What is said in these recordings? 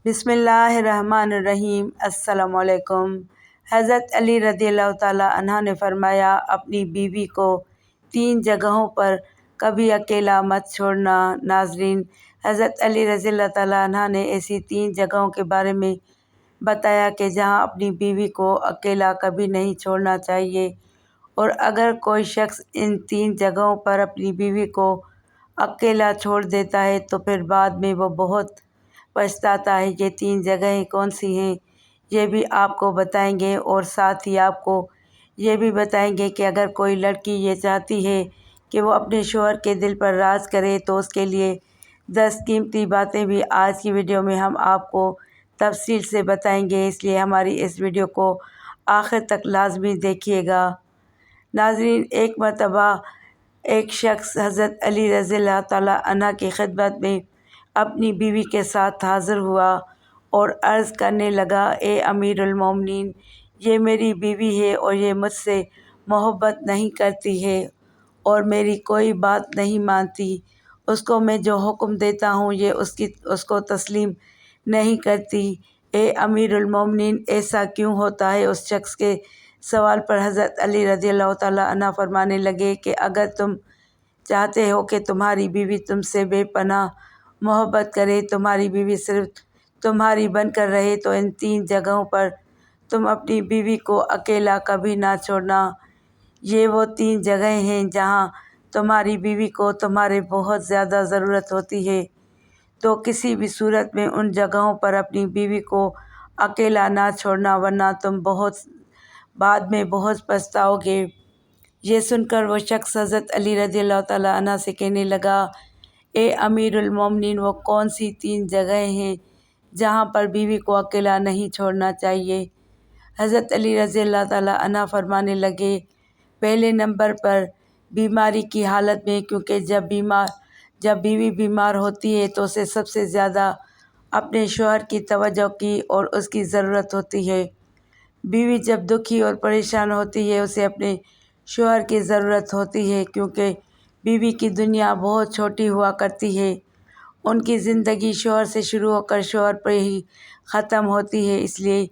بسم اللہ الرحمن الرحیم۔ السلام علیکم۔ حضرت علی رضی اللہ تعالیٰ عنہ نے فرمایا، اپنی بیوی کو 3 جگہوں پر کبھی اکیلا مت چھوڑنا۔ ناظرین، حضرت علی رضی اللہ تعالیٰ عنہ نے ایسی 3 جگہوں کے بارے میں بتایا کہ جہاں اپنی بیوی کو اکیلا کبھی نہیں چھوڑنا چاہیے، اور اگر کوئی شخص ان 3 جگہوں پر اپنی بیوی کو اکیلا چھوڑ دیتا ہے تو پھر بعد میں وہ بہت پچھتاتا ہے۔ یہ 3 جگہیں کون سی ہیں یہ بھی آپ کو بتائیں گے، اور ساتھ ہی آپ کو یہ بھی بتائیں گے کہ اگر کوئی لڑکی یہ چاہتی ہے کہ وہ اپنے شوہر کے دل پر راز کرے تو اس کے لیے 10 قیمتی باتیں بھی آج کی ویڈیو میں ہم آپ کو تفصیل سے بتائیں گے، اس لیے ہماری اس ویڈیو کو آخر تک لازمی دیکھیے گا۔ ناظرین، ایک مرتبہ ایک شخص حضرت علی رضی اللہ تعالیٰ عنہ کی خدمت میں اپنی بیوی کے ساتھ حاضر ہوا اور عرض کرنے لگا، اے امیر المومنین، یہ میری بیوی ہے اور یہ مجھ سے محبت نہیں کرتی ہے اور میری کوئی بات نہیں مانتی۔ اس کو میں جو حکم دیتا ہوں یہ اس کو تسلیم نہیں کرتی۔ اے امیر المومنین، ایسا کیوں ہوتا ہے؟ اس شخص کے سوال پر حضرت علی رضی اللہ تعالیٰ عنہ فرمانے لگے کہ اگر تم چاہتے ہو کہ تمہاری بیوی تم سے بے پناہ محبت کرے، تمہاری بیوی صرف تمہاری بن کر رہے، تو ان 3 جگہوں پر تم اپنی بیوی کو اکیلا کبھی نہ چھوڑنا۔ یہ وہ 3 جگہیں ہیں جہاں تمہاری بیوی کو تمہارے بہت زیادہ ضرورت ہوتی ہے، تو کسی بھی صورت میں ان جگہوں پر اپنی بیوی کو اکیلا نہ چھوڑنا، ورنہ تم بعد میں بہت پچھتاؤ گے۔ یہ سن کر وہ شخص حضرت علی رضی اللہ تعالیٰ عنہ سے کہنے لگا، اے امیر المومنین، وہ کون سی 3 جگہیں ہیں جہاں پر بیوی کو اکیلا نہیں چھوڑنا چاہیے؟ حضرت علی رضی اللہ تعالیٰ عنہ فرمانے لگے، پہلے نمبر پر بیماری کی حالت میں، کیونکہ جب بیوی بیمار ہوتی ہے تو اسے سب سے زیادہ اپنے شوہر کی توجہ کی اور اس کی ضرورت ہوتی ہے۔ بیوی جب دکھی اور پریشان ہوتی ہے اسے اپنے شوہر کی ضرورت ہوتی ہے، کیونکہ بیوی کی دنیا بہت چھوٹی ہوا کرتی ہے۔ ان کی زندگی شوہر سے شروع ہو کر شوہر پر ہی ختم ہوتی ہے، اس لیے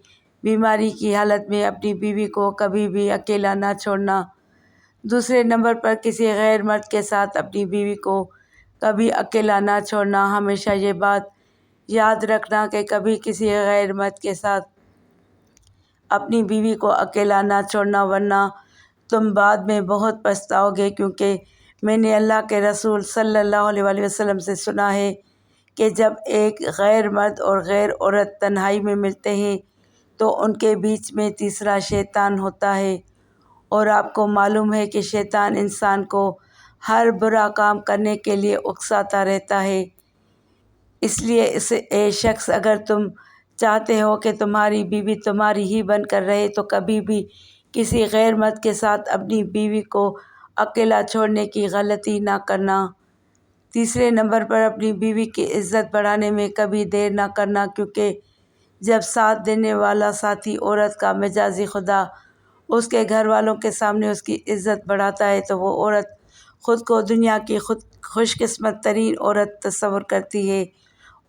بیماری کی حالت میں اپنی بیوی کو کبھی بھی اکیلا نہ چھوڑنا۔ دوسرے نمبر پر کسی غیر مرد کے ساتھ اپنی بیوی کو کبھی اکیلا نہ چھوڑنا۔ ہمیشہ یہ بات یاد رکھنا کہ کبھی کسی غیر مرد کے ساتھ اپنی بیوی کو اکیلا نہ چھوڑنا، ورنہ تم بعد میں بہت پچھتاؤ گے، کیونکہ میں نے اللہ کے رسول صلی اللہ علیہ وآلہ وسلم سے سنا ہے کہ جب ایک غیر مرد اور غیر عورت تنہائی میں ملتے ہیں تو ان کے بیچ میں تیسرا شیطان ہوتا ہے، اور آپ کو معلوم ہے کہ شیطان انسان کو ہر برا کام کرنے کے لیے اکساتا رہتا ہے۔ اس لیے اے شخص، اگر تم چاہتے ہو کہ تمہاری بیوی تمہاری ہی بن کر رہے تو کبھی بھی کسی غیر مرد کے ساتھ اپنی بیوی کو اکیلا چھوڑنے کی غلطی نہ کرنا۔ تیسرے نمبر پر اپنی بیوی کی عزت بڑھانے میں کبھی دیر نہ کرنا، کیونکہ جب ساتھ دینے والا ساتھی عورت کا مجازی خدا اس کے گھر والوں کے سامنے اس کی عزت بڑھاتا ہے تو وہ عورت خود کو دنیا کی خوش قسمت ترین عورت تصور کرتی ہے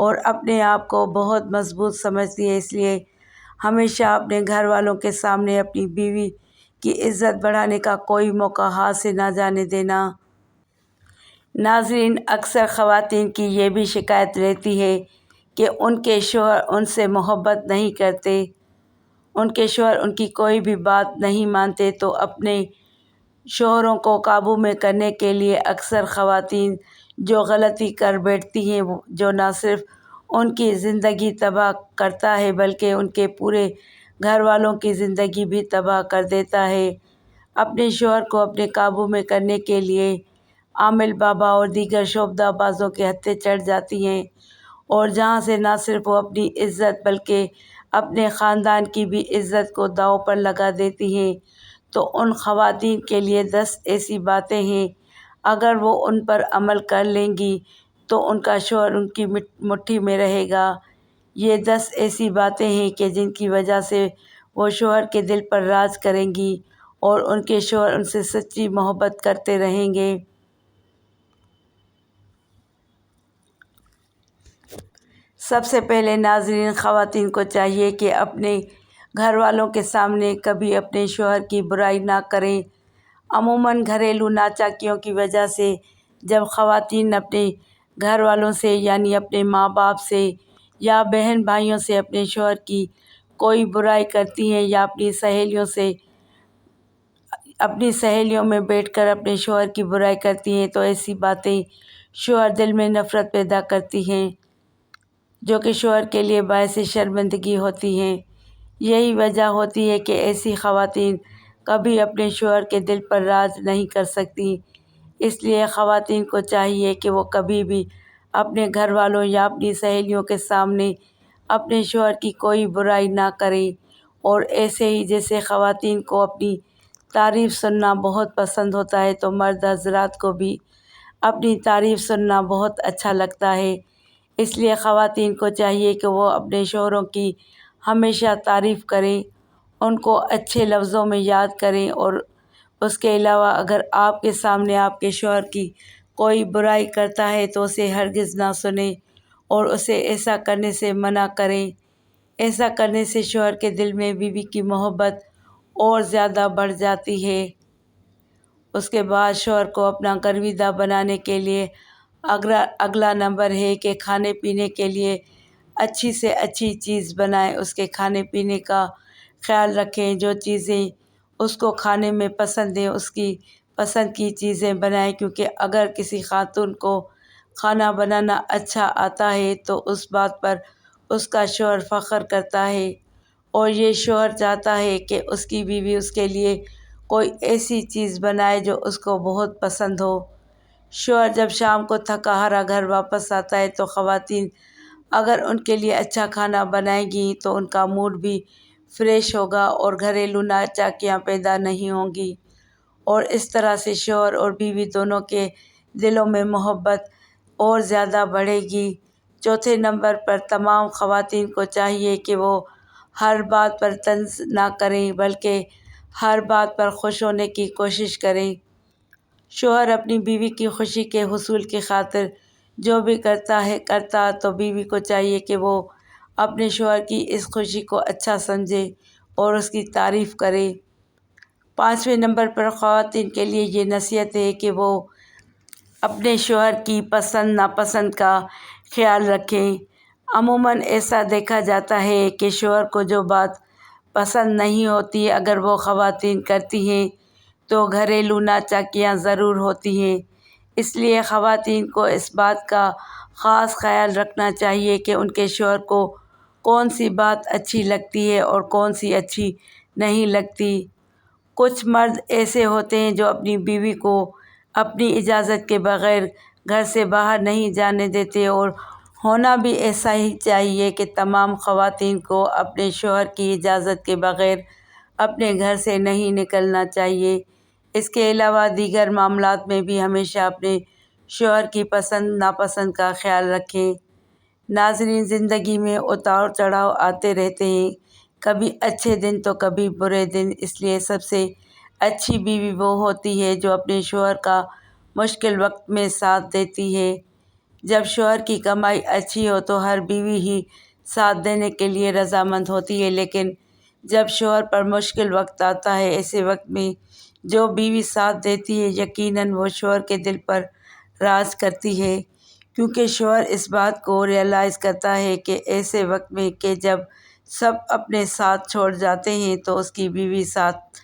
اور اپنے آپ کو بہت مضبوط سمجھتی ہے۔ اس لیے ہمیشہ اپنے گھر والوں کے سامنے اپنی بیوی کی عزت بڑھانے کا کوئی موقع ہاتھ سے نہ جانے دینا۔ ناظرین، اکثر خواتین کی یہ بھی شکایت رہتی ہے کہ ان کے شوہر ان سے محبت نہیں کرتے، ان کے شوہر ان کی کوئی بھی بات نہیں مانتے، تو اپنے شوہروں کو قابو میں کرنے کے لیے اکثر خواتین جو غلطی کر بیٹھتی ہیں، جو نہ صرف ان کی زندگی تباہ کرتا ہے بلکہ ان کے پورے گھر والوں کی زندگی بھی تباہ کر دیتا ہے۔ اپنے شوہر کو اپنے قابو میں کرنے کے لیے عامل بابا اور دیگر شعبدہ بازوں کے ہتھے چڑھ جاتی ہیں، اور جہاں سے نہ صرف وہ اپنی عزت بلکہ اپنے خاندان کی بھی عزت کو داؤ پر لگا دیتی ہیں۔ تو ان خواتین کے لیے 10 ایسی باتیں ہیں، اگر وہ ان پر عمل کر لیں گی تو ان کا شوہر ان کی مٹھی میں رہے گا۔ یہ 10 ایسی باتیں ہیں کہ جن کی وجہ سے وہ شوہر کے دل پر راج کریں گی اور ان کے شوہر ان سے سچی محبت کرتے رہیں گے۔ سب سے پہلے ناظرین، خواتین کو چاہیے کہ اپنے گھر والوں کے سامنے کبھی اپنے شوہر کی برائی نہ کریں۔ عموماً گھریلو ناچاکیوں کی وجہ سے جب خواتین اپنے گھر والوں سے یعنی اپنے ماں باپ سے یا بہن بھائیوں سے اپنے شوہر کی کوئی برائی کرتی ہیں یا اپنی سہیلیوں میں بیٹھ کر اپنے شوہر کی برائی کرتی ہیں، تو ایسی باتیں شوہر دل میں نفرت پیدا کرتی ہیں، جو کہ شوہر کے لیے باعث شرمندگی ہوتی ہیں۔ یہی وجہ ہوتی ہے کہ ایسی خواتین کبھی اپنے شوہر کے دل پر راج نہیں کر سکتی۔ اس لیے خواتین کو چاہیے کہ وہ کبھی بھی اپنے گھر والوں یا اپنی سہیلیوں کے سامنے اپنے شوہر کی کوئی برائی نہ کریں۔ اور ایسے ہی جیسے خواتین کو اپنی تعریف سننا بہت پسند ہوتا ہے، تو مرد حضرات کو بھی اپنی تعریف سننا بہت اچھا لگتا ہے۔ اس لیے خواتین کو چاہیے کہ وہ اپنے شوہروں کی ہمیشہ تعریف کریں، ان کو اچھے لفظوں میں یاد کریں، اور اس کے علاوہ اگر آپ کے سامنے آپ کے شوہر کی کوئی برائی کرتا ہے تو اسے ہرگز نہ سنیں اور اسے ایسا کرنے سے منع کریں۔ ایسا کرنے سے شوہر کے دل میں بیوی کی محبت اور زیادہ بڑھ جاتی ہے۔ اس کے بعد شوہر کو اپنا گرویدہ بنانے کے لیے اگلا نمبر ہے کہ کھانے پینے کے لیے اچھی سے اچھی چیز بنائیں، اس کے کھانے پینے کا خیال رکھیں، جو چیزیں اس کو کھانے میں پسند ہیں اس کی پسند کی چیزیں بنائیں، کیونکہ اگر کسی خاتون کو کھانا بنانا اچھا آتا ہے تو اس بات پر اس کا شوہر فخر کرتا ہے، اور یہ شوہر چاہتا ہے کہ اس کی بیوی اس کے لیے کوئی ایسی چیز بنائے جو اس کو بہت پسند ہو۔ شوہر جب شام کو تھکا ہارا گھر واپس آتا ہے تو خواتین اگر ان کے لیے اچھا کھانا بنائیں گی تو ان کا موڈ بھی فریش ہوگا اور گھریلو ناچاکیاں پیدا نہیں ہوں گی، اور اس طرح سے شوہر اور بیوی دونوں کے دلوں میں محبت اور زیادہ بڑھے گی۔ چوتھے نمبر پر تمام خواتین کو چاہیے کہ وہ ہر بات پر طنز نہ کریں بلکہ ہر بات پر خوش ہونے کی کوشش کریں۔ شوہر اپنی بیوی کی خوشی کے حصول کی خاطر جو بھی کرتا تو بیوی کو چاہیے کہ وہ اپنے شوہر کی اس خوشی کو اچھا سمجھے اور اس کی تعریف کرے۔ پانچویں نمبر پر خواتین کے لیے یہ نصیحت ہے کہ وہ اپنے شوہر کی پسند ناپسند کا خیال رکھیں۔ عموماً ایسا دیکھا جاتا ہے کہ شوہر کو جو بات پسند نہیں ہوتی اگر وہ خواتین کرتی ہیں تو گھریلو ناچاکیاں ضرور ہوتی ہیں۔ اس لیے خواتین کو اس بات کا خاص خیال رکھنا چاہیے کہ ان کے شوہر کو کون سی بات اچھی لگتی ہے اور کون سی اچھی نہیں لگتی۔ کچھ مرد ایسے ہوتے ہیں جو اپنی بیوی کو اپنی اجازت کے بغیر گھر سے باہر نہیں جانے دیتے، اور ہونا بھی ایسا ہی چاہیے کہ تمام خواتین کو اپنے شوہر کی اجازت کے بغیر اپنے گھر سے نہیں نکلنا چاہیے۔ اس کے علاوہ دیگر معاملات میں بھی ہمیشہ اپنے شوہر کی پسند ناپسند کا خیال رکھیں۔ ناظرین، زندگی میں اتار چڑھاؤ آتے رہتے ہیں، کبھی اچھے دن تو کبھی برے دن، اس لیے سب سے اچھی بیوی وہ ہوتی ہے جو اپنے شوہر کا مشکل وقت میں ساتھ دیتی ہے۔ جب شوہر کی کمائی اچھی ہو تو ہر بیوی ہی ساتھ دینے کے لیے رضامند ہوتی ہے، لیکن جب شوہر پر مشکل وقت آتا ہے، ایسے وقت میں جو بیوی ساتھ دیتی ہے یقیناً وہ شوہر کے دل پر راج کرتی ہے، کیونکہ شوہر اس بات کو ریئلائز کرتا ہے کہ ایسے وقت میں کہ جب سب اپنے ساتھ چھوڑ جاتے ہیں تو اس کی بیوی ساتھ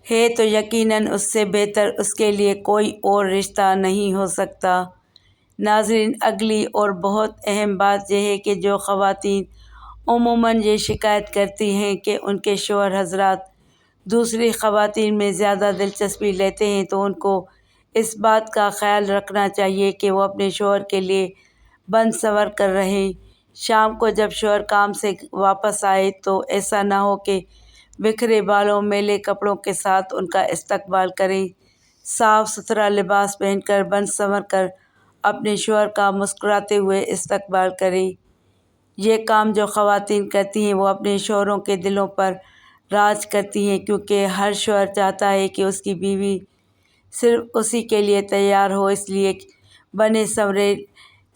ہے تو یقیناً اس سے بہتر اس کے لیے کوئی اور رشتہ نہیں ہو سکتا۔ ناظرین، اگلی اور بہت اہم بات یہ ہے کہ جو خواتین عموماً یہ شکایت کرتی ہیں کہ ان کے شوہر حضرات دوسری خواتین میں زیادہ دلچسپی لیتے ہیں، تو ان کو اس بات کا خیال رکھنا چاہیے کہ وہ اپنے شوہر کے لیے بن سنور کر رہیں۔ شام کو جب شوہر کام سے واپس آئے تو ایسا نہ ہو کہ بکھرے بالوں میلے کپڑوں کے ساتھ ان کا استقبال کریں۔ صاف ستھرا لباس پہن کر بن سنور کر اپنے شوہر کا مسکراتے ہوئے استقبال کریں۔ یہ کام جو خواتین کرتی ہیں وہ اپنے شوہروں کے دلوں پر راج کرتی ہیں، کیونکہ ہر شوہر چاہتا ہے کہ اس کی بیوی صرف اسی کے لیے تیار ہو، اس لیے بنے سنورے